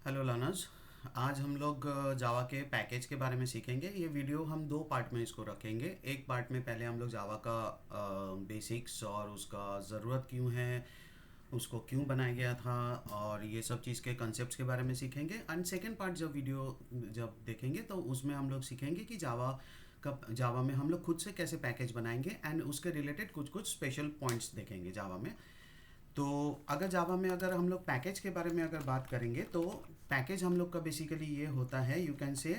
Hello learners. आज हम लोग जावा के पैकेज के बारे में सीखेंगे। ये वीडियो हम दो पार्ट में इसको रखेंगे। एक पार्ट में पहले हम लोग जावा का बेसिक्स और उसका ज़रूरत क्यों है, उसको क्यों बनाया गया था और ये सब चीज़ के कंसेप्ट्स के बारे में सीखेंगे। एंड सेकेंड पार्ट जब देखेंगे तो उसमें हम लोग सीखेंगे कि जावा में हम लोग खुद से कैसे पैकेज बनाएंगे एंड उसके रिलेटेड कुछ कुछ स्पेशल पॉइंट्स देखेंगे जावा में। तो अगर जावा में अगर हम लोग पैकेज के बारे में अगर बात करेंगे तो पैकेज हम लोग का बेसिकली ये होता है, you can say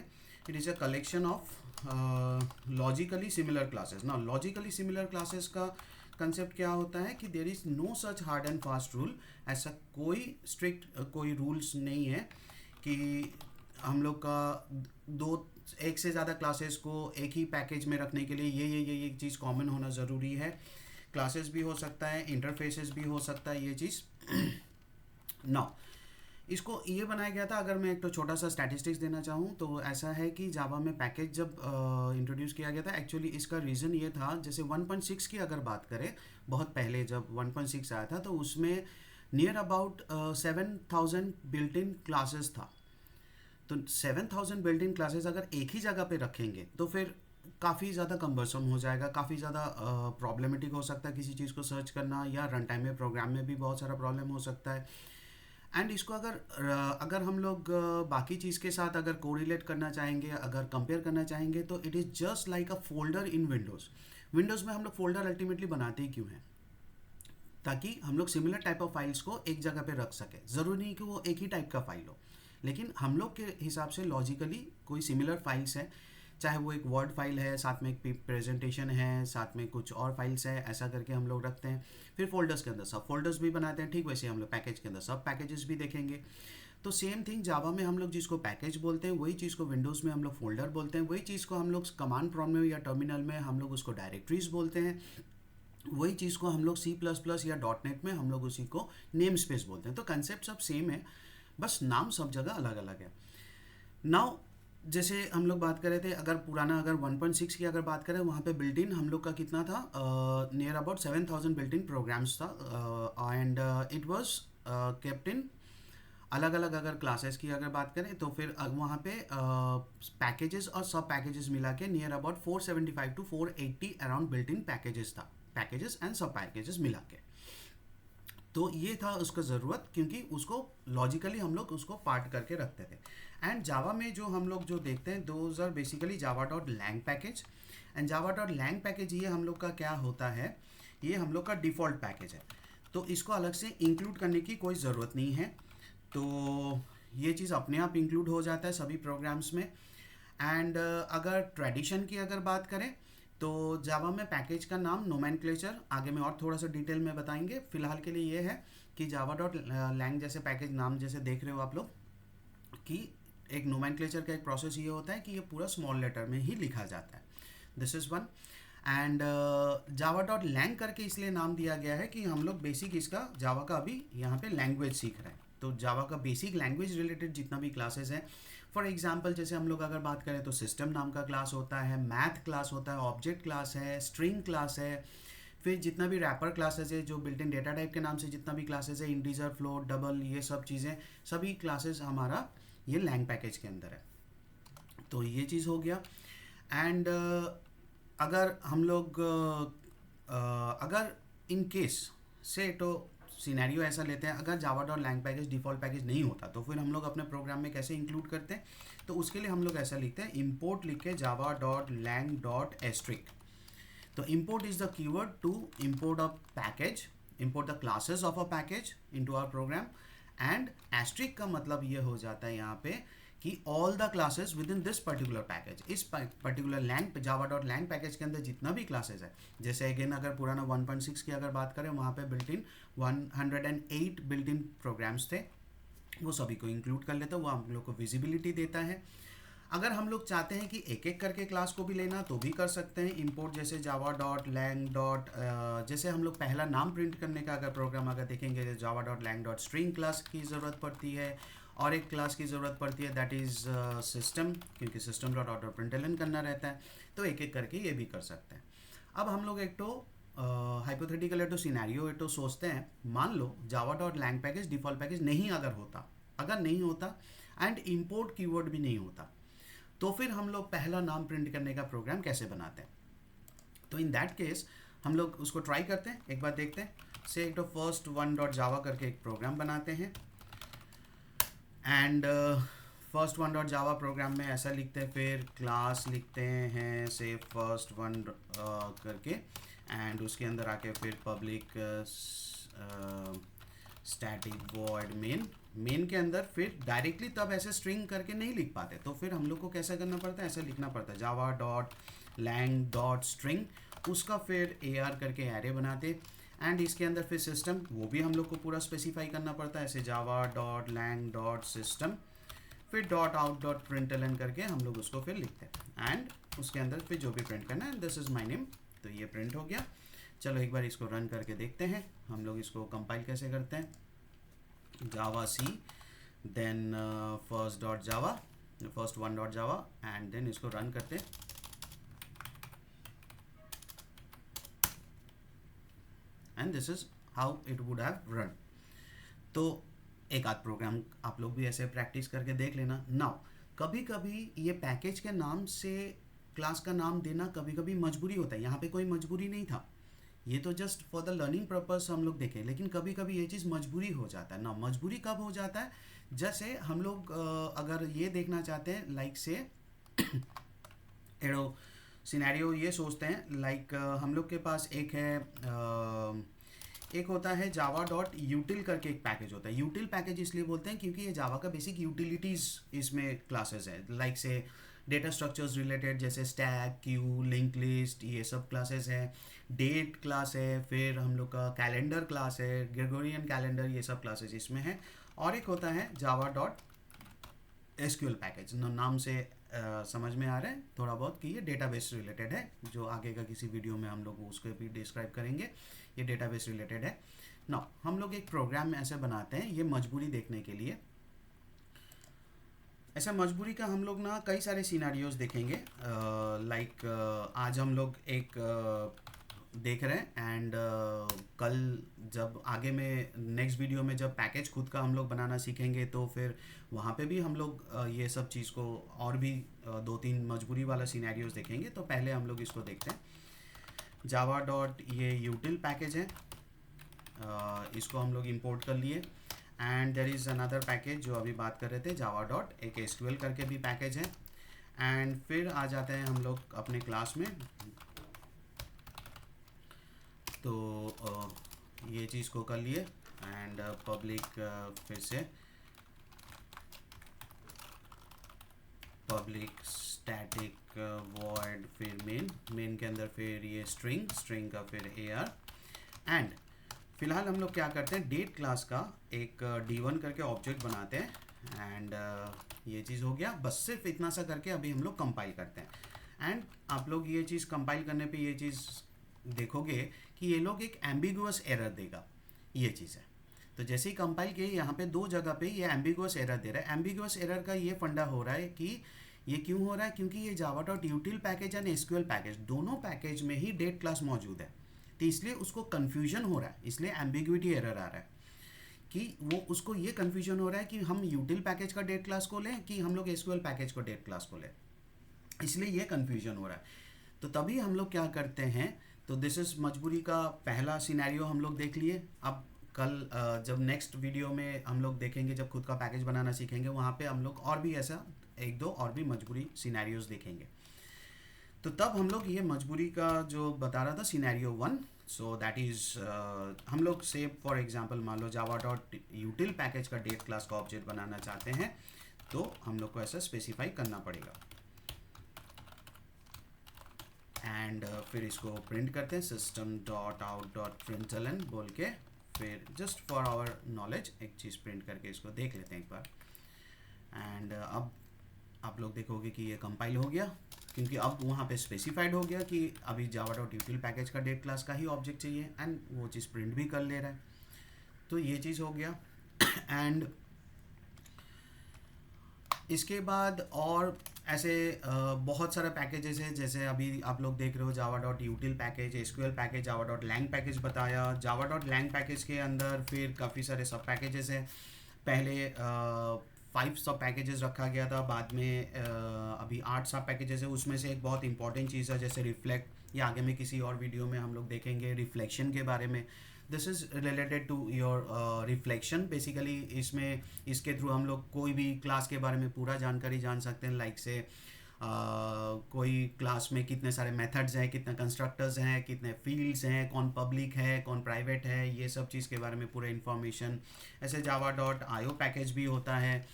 it is a collection of logically similar classes. ना लॉजिकली सिमिलर क्लासेस का कंसेप्ट क्या होता है कि there is no such hard and fast rule. ऐसा कोई स्ट्रिक्ट कोई रूल्स नहीं है कि हम लोग का दो एक से ज़्यादा क्लासेस को एक ही पैकेज में रखने के लिए ये चीज़ कॉमन होना ज़रूरी है। क्लासेस भी हो सकता है, इंटरफेसेस भी हो सकता है, ये चीज़ ना इसको ये बनाया गया था। अगर मैं एक तो छोटा सा स्टैटिस्टिक्स देना चाहूँ तो ऐसा है कि जावा में पैकेज जब इंट्रोड्यूस किया गया था, एक्चुअली इसका रीज़न ये था, जैसे 1.6 की अगर बात करें, बहुत पहले जब 1.6 आया था तो उसमें near about 7,000 built in classes था। तो 7,000 बिल्ट इन क्लासेस अगर एक ही जगह पे रखेंगे तो फिर काफ़ी ज़्यादा कम्बरसम हो जाएगा, काफ़ी ज़्यादा प्रॉब्लमेटिक हो सकता है किसी चीज़ को सर्च करना, या रन टाइम में प्रोग्राम में भी बहुत सारा प्रॉब्लम हो सकता है। एंड इसको अगर हम लोग बाकी चीज़ के साथ अगर कोरिलेट करना चाहेंगे, अगर कंपेयर करना चाहेंगे, तो it is just like a folder in Windows. Windows में हम लोग फोल्डर अल्टीमेटली बनाते ही क्यों हैं? ताकि हम लोग सिमिलर टाइप ऑफ फाइल्स को एक जगह पे रख सकें। ज़रूरी नहीं कि वो एक ही टाइप का फाइल हो, लेकिन हम लोग के हिसाब से लॉजिकली कोई सिमिलर फाइल्स है, चाहे वो एक वर्ड फाइल है, साथ में एक प्रेजेंटेशन है, साथ में कुछ और फाइल्स है, ऐसा करके हम लोग रखते हैं। फिर फोल्डर्स के अंदर सब फोल्डर्स भी बनाते हैं, ठीक वैसे हम लोग पैकेज के अंदर सब पैकेजेस भी देखेंगे। तो सेम थिंग जावा में हम लोग जिसको पैकेज बोलते हैं वही चीज़ को विंडोज़ में हम लोग फोल्डर बोलते हैं, वही चीज़ को हम लोग कमांड प्रॉम्प्ट में या टर्मिनल में हम लोग उसको डायरेक्टरीज बोलते हैं, वही चीज़ को हम लोग सी प्लस प्लस या डॉट नेट में हम लोग उसी को नेम स्पेस बोलते हैं। तो कंसेप्ट सब सेम है, बस नाम सब जगह अलग अलग है। नाउ जैसे हम लोग बात कर रहे थे, अगर पुराना अगर 1.6 की अगर बात करें, वहाँ पे बिल्ट इन हम लोग का कितना था, near about 7,000 built in programs था। And it was kept in अलग अलग। अगर क्लासेस की अगर बात करें तो फिर वहाँ पे पैकेजेस और सब पैकेजेस मिला के near about 475 to 480 around built in packages था, पैकेजेस एंड सब पैकेजेस मिला के। तो ये था उसका ज़रूरत, क्योंकि उसको लॉजिकली हम लोग उसको पार्ट करके रखते थे। एंड जावा में जो हम लोग जो देखते हैं, those are basically Java dot lang package. And Java dot lang package ये हम लोग का क्या होता है, ये हम लोग का डिफ़ॉल्ट पैकेज है, तो इसको अलग से इंक्लूड करने की कोई ज़रूरत नहीं है। तो ये चीज़ अपने आप इंक्लूड हो जाता है सभी प्रोग्राम्स में। एंड अगर ट्रेडिशन की अगर बात करें तो जावा में पैकेज का नाम नोमेनक्लेचर, आगे में और थोड़ा सा डिटेल में बताएंगे। फिलहाल के लिए ये है कि जावा डॉट लैंग जैसे पैकेज नाम जैसे देख रहे हो आप लोग, कि एक नोमेनक्लेचर का एक प्रोसेस ये होता है कि ये पूरा स्मॉल लेटर में ही लिखा जाता है। This is one. And Java dot lang करके इसलिए नाम दिया गया है कि हम लोग बेसिक इसका जावा का अभी यहाँ पे लैंग्वेज सीख रहे हैं। तो जावा का बेसिक लैंग्वेज रिलेटेड जितना भी क्लासेस हैं, फॉर एग्जांपल जैसे हम लोग अगर बात करें तो सिस्टम नाम का क्लास होता है, मैथ क्लास होता है, ऑब्जेक्ट क्लास है, स्ट्रिंग क्लास है, फिर जितना भी रैपर क्लासेस है जो बिल्ट इन डेटा टाइप के नाम से जितना भी क्लासेस है, इंटीजर, फ्लोट, डबल, ये सब चीज़ें, सभी क्लासेस हमारा ये लैंग पैकेज के अंदर है। तो ये चीज़ हो गया। एंड अगर हम लोग अगर इन केस से तो सिनेरियो ऐसा लेते हैं, अगर Java dot lang package default package नहीं होता तो फिर हम लोग अपने प्रोग्राम में कैसे इंक्लूड करते हैं, तो उसके लिए हम लोग ऐसा लिखते हैं, इंपोर्ट लिख के Java dot lang dot asterisk. तो import is the keyword to import a package, import the classes of a package into our program, and asterisk का मतलब ये हो जाता है यहाँ पे कि all the classes within this particular package, इस particular lang java dot lang package के अंदर जितना भी क्लासेस है, जैसे अगेन अगर पुराना 1.6 की अगर बात करें, वहाँ पे built in 108 built in programs थे, वो सभी को इंक्लूड कर लेता है, वो हम लोग को विजिबिलिटी देता है। अगर हम लोग चाहते हैं कि एक एक करके क्लास को भी लेना तो भी कर सकते हैं। इंपोर्ट जैसे जावा डॉट लैंग डॉट, जैसे हम लोग पहला नाम प्रिंट करने का अगर प्रोग्राम अगर देखेंगे, Java dot lang dot string class की ज़रूरत पड़ती है, और एक क्लास की ज़रूरत पड़ती है दैट इज़ सिस्टम, क्योंकि सिस्टम डॉट ऑटो प्रिंटलन करना रहता है, तो एक एक करके ये भी कर सकते हैं। अब हम लोग एक तो हाइपोथेटिकल है तो सिनेरियो है तो सोचते हैं, मान लो Java dot lang package default package नहीं अगर होता, अगर नहीं होता एंड इंपोर्ट कीवर्ड भी नहीं होता, तो फिर हम लोग पहला नाम प्रिंट करने का प्रोग्राम कैसे बनाते हैं। तो इन दैट केस हम लोग उसको ट्राई करते हैं, एक बार देखते हैं। से एक फर्स्ट वन डॉट जावा करके एक प्रोग्राम बनाते हैं and first one dot Java program में ऐसा लिखते हैं, फिर क्लास लिखते हैं से फर्स्ट वन करके एंड उसके अंदर आके फिर पब्लिक स्टैटिक वॉइड मेन के अंदर फिर डायरेक्टली तब ऐसे स्ट्रिंग करके नहीं लिख पाते, तो फिर हम लोग को कैसा करना पड़ता है, ऐसा लिखना पड़ता है Java dot lang dot string, उसका फिर AR करके एरे बनाते एंड इसके अंदर फिर सिस्टम वो भी हम लोग को पूरा स्पेसिफाई करना पड़ता है, ऐसे Java dot lang dot system, फिर डॉट आउट डॉट प्रिंटलन करके हम लोग उसको फिर लिखते हैं एंड उसके अंदर फिर जो भी प्रिंट करना है, दिस इज़ माय नेम, तो ये प्रिंट हो गया। चलो एक बार इसको रन करके देखते हैं, हम लोग इसको कंपाइल कैसे करते हैं, Java c then first dot Java, first one dot Java and then इसको रन करते हैं and this is how it would have run. तो एक आध प्रोग्राम आप लोग भी ऐसे प्रैक्टिस करके देख लेना। नाउ कभी कभी ये पैकेज के नाम से क्लास का नाम देना कभी कभी मजबूरी होता है, यहाँ पे कोई मजबूरी नहीं था, ये तो just for the learning purpose हम लोग देखें, लेकिन कभी कभी ये चीज़ मजबूरी हो जाता है ना। मजबूरी कब हो जाता है, जैसे हम लोग अगर ये देखना चाहते हैं लाइक से एडो सिनेरियो ये सोचते हैं लाइक हम लोग के पास एक है एक होता है जावा डॉट यूटिल करके एक पैकेज होता है। यूटिल पैकेज इसलिए बोलते हैं क्योंकि ये जावा का बेसिक यूटिलिटीज़ इसमें क्लासेस है, लाइक से डेटा स्ट्रक्चर्स रिलेटेड जैसे स्टैक क्यू लिंक लिस्ट ये सब क्लासेस है, डेट क्लास है, फिर हम लोग का कैलेंडर क्लास है, ग्रेगोरियन कैलेंडर, ये सब क्लासेस इसमें है। और एक होता है जावा डॉट SQL पैकेज, नाम से समझ में आ रहा है थोड़ा बहुत कि ये डेटाबेस रिलेटेड है, जो आगे का किसी वीडियो में हम लोग उसको भी डिस्क्राइब करेंगे, ये डेटाबेस रिलेटेड है ना। हम लोग एक प्रोग्राम में ऐसे बनाते हैं ये मजबूरी देखने के लिए। ऐसा मजबूरी का हम लोग ना कई सारे सिनारियोज देखेंगे, लाइक आज हम लोग एक देख रहे हैं एंड कल जब आगे में नेक्स्ट वीडियो में जब पैकेज खुद का हम लोग बनाना सीखेंगे तो फिर वहाँ पे भी हम लोग ये सब चीज़ को और भी 2-3 मजबूरी वाला सिनेरियोज देखेंगे। तो पहले हम लोग इसको देखते हैं। जावा डॉट ये यूटिल पैकेज है, इसको हम लोग इंपोर्ट कर लिए and there is another package जो अभी बात कर रहे थे, जावा डॉट एक SQL करके भी पैकेज है। एंड फिर आ जाते हैं हम लोग अपने क्लास में, तो ये चीज़ को कर लिए एंड पब्लिक फिर से पब्लिक स्टैटिक वॉइड फिर मेन के अंदर फिर ये स्ट्रिंग का फिर AR एंड फिलहाल हम लोग क्या करते हैं डेट क्लास का एक D1 करके ऑब्जेक्ट बनाते हैं एंड ये चीज़ हो गया। बस सिर्फ इतना सा करके अभी हम लोग कंपाइल करते हैं एंड आप लोग ये चीज़ कंपाइल करने पे ये चीज़ देखोगे कि ये लोग एक एम्बिगुअस एरर देगा, ये चीज़ है। तो जैसे ही कंपाइल किए यहाँ पे 2 जगह पे ये एम्बिगुअस एरर दे रहा है। एम्बिगुअस एरर का ये फंडा हो रहा है कि ये क्यों हो रहा है, क्योंकि ये जावा dot util package and SQL package दोनों पैकेज में ही डेट क्लास मौजूद है, तो इसलिए उसको कन्फ्यूजन हो रहा है, इसलिए एम्बिग्विटी एरर आ रहा है कि वो उसको ये कन्फ्यूजन हो रहा है कि हम यूटिल पैकेज का डेट क्लास को लें कि हम लोग SQL पैकेज को डेट क्लास को लें, इसलिए ये कन्फ्यूजन हो रहा है। तो तभी हम लोग क्या करते हैं, तो दिस इज़ मजबूरी का पहला सिनेरियो हम लोग देख लिए। अब कल जब नेक्स्ट वीडियो में हम लोग देखेंगे, जब खुद का पैकेज बनाना सीखेंगे, वहाँ पे हम लोग और भी ऐसा 1-2 और भी मजबूरी सिनेरियोज देखेंगे। तो तब हम लोग ये मजबूरी का जो बता रहा था सिनेरियो 1, सो दैट इज़ हम लोग से फॉर एग्जांपल मान लो जावा डॉट यूटिल पैकेज का डेट क्लास का ऑब्जेक्ट बनाना चाहते हैं, तो हम लोग को ऐसा स्पेसिफाई करना पड़ेगा एंड फिर इसको प्रिंट करते हैं system dot out dot println बोल के, फिर जस्ट फॉर आवर नॉलेज एक चीज़ प्रिंट करके इसको देख लेते हैं एक बार। एंड अब आप लोग देखोगे कि ये कंपाइल हो गया, क्योंकि अब वहाँ पे स्पेसिफाइड हो गया कि अभी जावा डॉट यूटिल पैकेज का डेट क्लास का ही ऑब्जेक्ट चाहिए एंड वो चीज़ प्रिंट भी कर ले रहा है, तो ये चीज़ हो गया। एंड इसके बाद और ऐसे बहुत सारे पैकेजेस हैं, जैसे अभी आप लोग देख रहे हो Java dot util package, SQL package, Java dot lang package बताया। जावा डॉट लैंग पैकेज के अंदर फिर काफ़ी सारे सब पैकेजेस हैं। पहले 5 सब पैकेजेस रखा गया था, बाद में अभी 8 सब पैकेजेस है। उसमें से एक बहुत इंपॉर्टेंट चीज़ है जैसे रिफ्लेक्ट, या आगे में किसी और वीडियो में हम लोग देखेंगे रिफ्लेक्शन के बारे में। This is related to your reflection. Basically इसमें इसके थ्रू हम लोग कोई भी क्लास के बारे में पूरा जानकारी जान सकते हैं, लाइक से कोई क्लास में कितने सारे मेथड्स हैं, कितने कंस्ट्रक्टर्स हैं, कितने फील्ड्स हैं, कौन पब्लिक है कौन प्राइवेट है, ये सब चीज़ के बारे में पूरे इन्फॉर्मेशन। ऐसे java.io पैकेज भी होता है,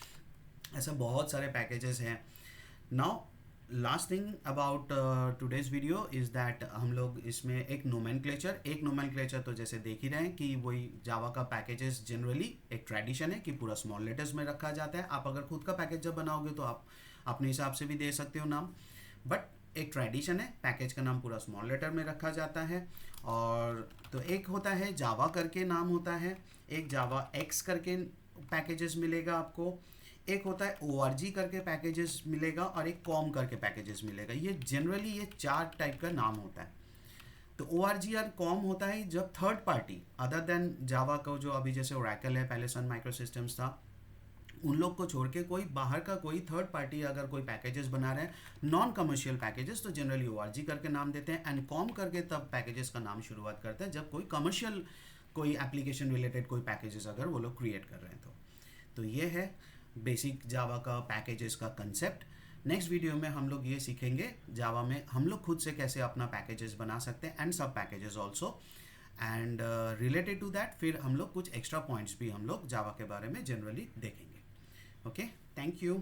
ऐसे बहुत सारे पैकेजेस हैं। Now last thing about today's video is that हम लोग इसमें एक नोमेनक्लेचर तो जैसे देख ही रहे हैं कि वही जावा का पैकेजेस जनरली एक ट्रेडिशन है कि पूरा स्मॉल लेटर्स में रखा जाता है। आप अगर खुद का पैकेज जब बनाओगे तो आप अपने हिसाब से भी दे सकते हो नाम, बट एक ट्रेडिशन है पैकेज का नाम पूरा स्मॉल लेटर में रखा जाता है। और तो एक होता है जावा करके नाम होता है, एक जावा एक्स करके पैकेजेस मिलेगा आपको, एक होता है ORG करके पैकेजेस मिलेगा, और एक कॉम करके पैकेजेस मिलेगा। ये जनरली ये 4 टाइप का नाम होता है। तो ORG और कॉम होता है जब थर्ड पार्टी अदर देन जावा को, जो अभी जैसे ओरेकल है, पहले सन माइक्रो सिस्टम्स था, उन लोग को छोड़ के कोई बाहर का कोई थर्ड पार्टी अगर कोई पैकेजेस बना रहे हैं नॉन कमर्शियल पैकेजेस, तो जनरली ORG करके नाम देते हैं, एंड कॉम करके तब पैकेजेस का नाम शुरुआत करते हैं जब कोई कमर्शियल कोई एप्लीकेशन रिलेटेड कोई पैकेजेस अगर वो लोग क्रिएट कर रहे हैं तो ये है बेसिक जावा का पैकेजेस का कंसेप्ट। नेक्स्ट वीडियो में हम लोग ये सीखेंगे जावा में हम लोग खुद से कैसे अपना पैकेजेस बना सकते हैं, एंड सब packages also, and related to that फिर हम लोग कुछ एक्स्ट्रा पॉइंट्स भी हम लोग जावा के बारे में जनरली देखेंगे। Okay, thank you.